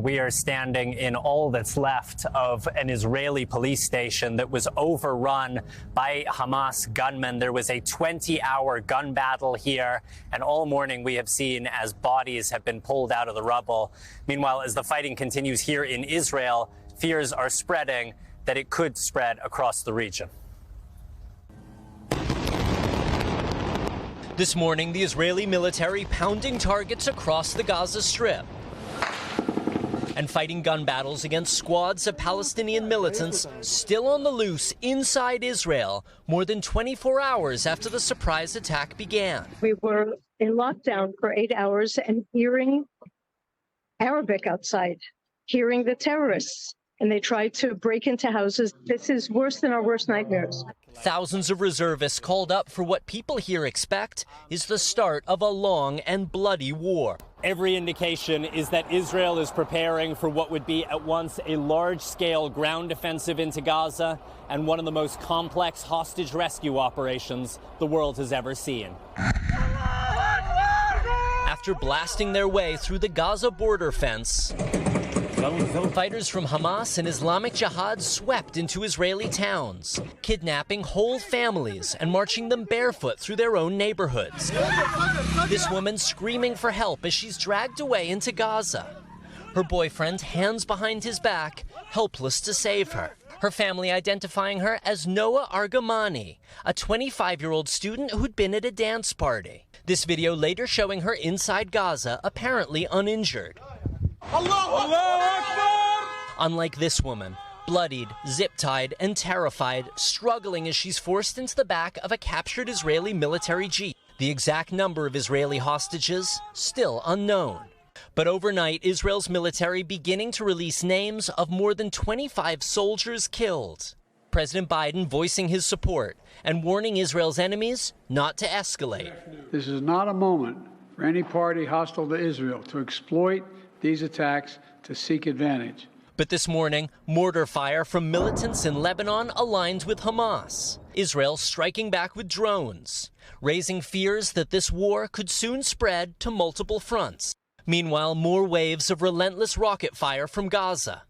we are standing in all that's left of an Israeli police station that was overrun by Hamas gunmen. There was a 20-hour gun battle here, and all morning we have seen as bodies have been pulled out of the rubble. Meanwhile, as the fighting continues here in Israel, fears are spreading that it could spread across the region. This morning, the Israeli military pounding targets across the Gaza Strip and fighting gun battles against squads of Palestinian militants still on the loose inside Israel, more than 24 hours after the surprise attack began. We were in lockdown for 8 hours and hearing Arabic outside, hearing the terrorists, and they tried to break into houses. This is worse than our worst nightmares. Thousands of reservists called up for what people here expect is the start of a long and bloody war. Every indication is that Israel is preparing for what would be at once a large-scale ground offensive into Gaza and one of the most complex hostage rescue operations the world has ever seen. After blasting their way through the Gaza border fence, fighters from Hamas and Islamic Jihad swept into Israeli towns, kidnapping whole families and marching them barefoot through their own neighborhoods. This woman screaming for help as she's dragged away into Gaza. Her boyfriend, hands behind his back, helpless to save her. Her family identifying her as Noah Argamani, a 25-year-old student who'd been at a dance party. This video later showing her inside Gaza, apparently uninjured. Unlike this woman, bloodied, zip-tied, and terrified, struggling as she's forced into the back of a captured Israeli military jeep. The exact number of Israeli hostages still unknown. But overnight, Israel's military beginning to release names of more than 25 soldiers killed. President Biden voicing his support and warning Israel's enemies not to escalate. This is not a moment for any party hostile to Israel to exploit these attacks to seek advantage. But this morning, mortar fire from militants in Lebanon aligned with Hamas. Israel striking back with drones, raising fears that this war could soon spread to multiple fronts. Meanwhile, more waves of relentless rocket fire from Gaza.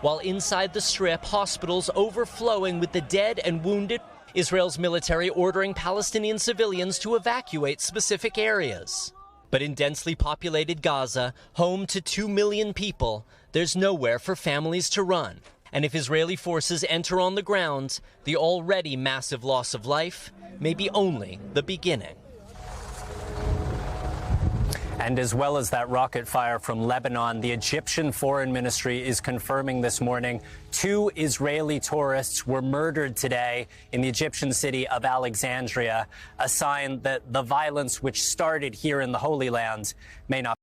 While inside the Strip, hospitals overflowing with the dead and wounded, Israel's military ordering Palestinian civilians to evacuate specific areas. But in densely populated Gaza, home to 2 million people, there's nowhere for families to run. And if Israeli forces enter on the ground, the already massive loss of life may be only the beginning. And as well as that rocket fire from Lebanon, the Egyptian Foreign Ministry is confirming this morning 2 Israeli tourists were murdered today in the Egyptian city of Alexandria, a sign that the violence which started here in the Holy Land may not